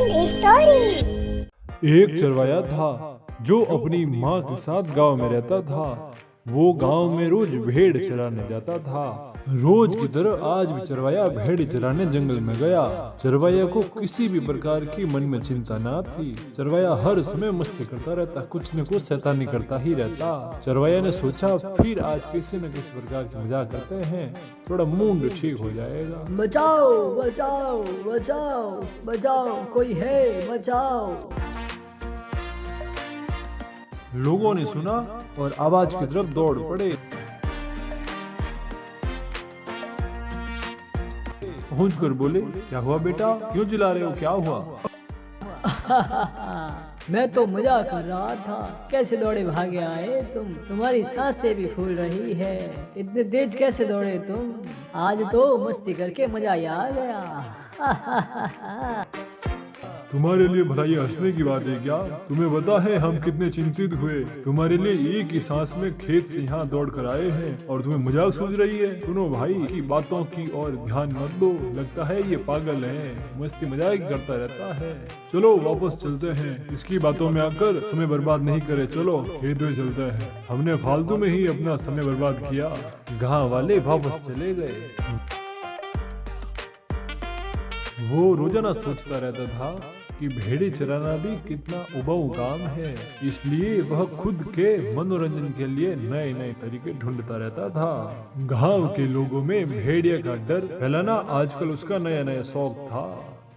And story. एक चरवाया था जो अपनी माँ के साथ गांव में रहता था। वो गांव में रोज भेड़ चराने जाता था। रोज की तरह आज भी चरवाया भेड़ चराने जंगल में गया। चरवाया को किसी भी प्रकार की मन में चिंता न थी। चरवाया हर समय मस्ती करता रहता, कुछ न कुछ शैतानी करता ही रहता। चरवाया ने सोचा फिर आज किसी न किसी प्रकार की मजाक करते हैं, थोड़ा मूड ठीक हो जाएगा। बचाओ बचाओ बचाओ बचाओ, कोई है बचाओ। लोगों ने सुना और आवाज की तरफ दौड़ पड़े। पहुंच कर बोले, क्या हुआ बेटा, क्यों चिल्ला रहे हो, क्या हुआ? मैं तो मजाक कर रहा था, कैसे दौड़े भागे आए तुम, तुम्हारी सांसें भी फूल रही है, इतने तेज कैसे दौड़े तुम? आज तो मस्ती करके मजा ही आ गया। तुम्हारे लिए भला ये हंसने की बात है क्या? तुम्हें पता है हम कितने चिंतित हुए, तुम्हारे लिए एक ही सांस में खेत से यहाँ दौड़ कर आए हैं और तुम्हें मजाक सूझ रही है। सुनो भाई की बातों की और ध्यान मत दो, लगता है ये पागल है, मस्ती मजाक करता रहता है। चलो वापस चलते हैं, इसकी बातों में आकर समय बर्बाद नहीं करे, चलो खेत में चलते हैं, हमने फालतू में ही अपना समय बर्बाद किया। गाँव वाले वापस चले गए। वो रोजाना सोचता रहता था कि भेड़े चराना भी कितना उबाऊ काम है, इसलिए वह खुद के मनोरंजन के लिए नए नए तरीके ढूंढता रहता था। गांव के लोगों में भेड़िया का डर फैलाना आजकल उसका नया नया शौक था।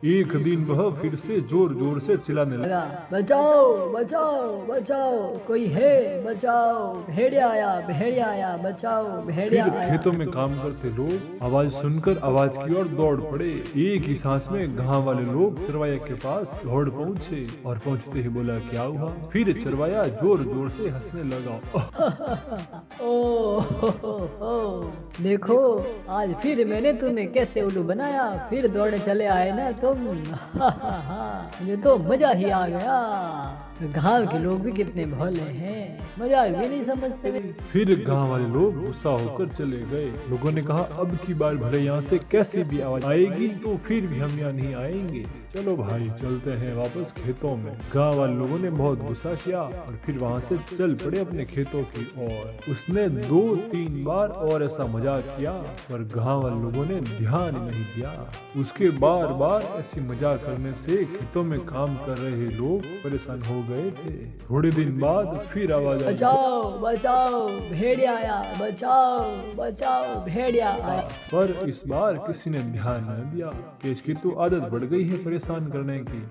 एक दिन वह फिर से जोर जोर से चिल्लाने लगा, बचाओ बचाओ बचाओ, कोई है बचाओ, भेड़िया आया बचाओ, भेड़िया आया। खेतों में काम करते लोग आवाज सुनकर आवाज की ओर दौड़ पड़े। एक ही सांस में गांव वाले लोग चरवाया के पास दौड़ पहुंचे और पहुंचते ही बोला, क्या हुआ? फिर चरवाया जोर जोर से हंसने लगा। ओ, देखो आज फिर मैंने तुम्हें कैसे उल्लू बनाया, फिर दौड़ने चले आए ना तुम। मुझे तो मजा ही आ गया। गांव के लोग भी कितने भोले हैं, मजाक भी नहीं समझते। फिर गांव वाले लोग गुस्सा होकर चले गए। लोगों ने कहा, अब की बार भले यहाँ से कैसी भी आवाज आएगी तो फिर भी हम यहाँ नहीं आएंगे। चलो भाई चलते हैं वापस खेतों में। गांव वाले लोगों ने बहुत गुस्सा किया और फिर वहाँ से चल पड़े अपने खेतों की ओर। उसने 2-3 बार और ऐसा मजाक किया पर गांव वाले लोगों ने ध्यान नहीं दिया। उसके बार बार ऐसी मजाक करने से खेतों में काम कर रहे लोग परेशान हो गए थे। थोड़े दिन बाद फिर आवाज आई, बचाओ बचाओ, भेड़िया आया बचाओ बचाओ, भेड़िया आया। पर इस बार किसी ने ध्यान न दिया कि इसकी तो आदत बढ़ गई है परेशान करने की,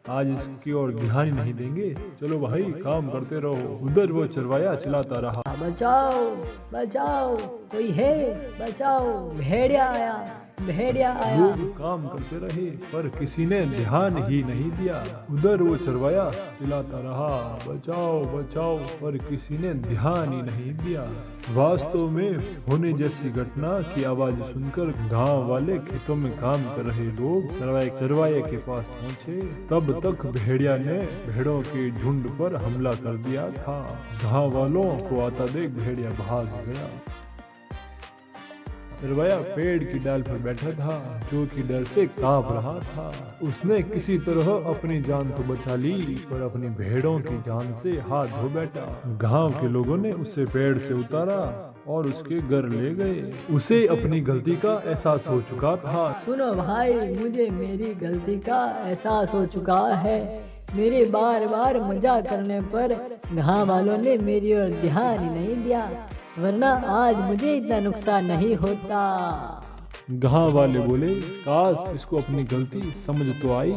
आज इसकी ओर ध्यान ही नहीं देंगे। चलो भाई काम करते रहो। उधर वो चरवाया चलाता रहा, बचाओ बचाओ, कोई है बचाओ, भेड़िया आया। लोग काम करते रहे पर किसी ने ध्यान ही नहीं दिया। उधर वो चरवाया चिल्लाता रहा, बचाओ बचाओ, पर किसी ने ध्यान ही नहीं दिया। वास्तव में होने जैसी घटना की आवाज सुनकर गांव वाले खेतों में काम कर रहे लोग चरवाए के पास पहुंचे। तब तक भेड़िया ने भेड़ों के झुंड पर हमला कर दिया था। गांव वालों को आता देख भेड़िया भाग गया। चरवाया पेड़ की डाल पर बैठा था जो कि डर से कांप रहा था। उसने किसी तरह अपनी जान तो बचा ली पर अपनी भेड़ों की जान से हाथ धो बैठा। गांव के लोगों ने उसे पेड़ से उतारा और उसके घर ले गए। उसे अपनी गलती का एहसास हो चुका था। सुनो भाई, मुझे मेरी गलती का एहसास हो चुका है। मेरे बार बार मजाक करने पर गांव वालों ने मेरी ओर ध्यान ही नहीं दिया, वरना आज मुझे इतना नुकसान नहीं होता। गांव वाले बोले, काश इसको अपनी गलती समझ तो आई।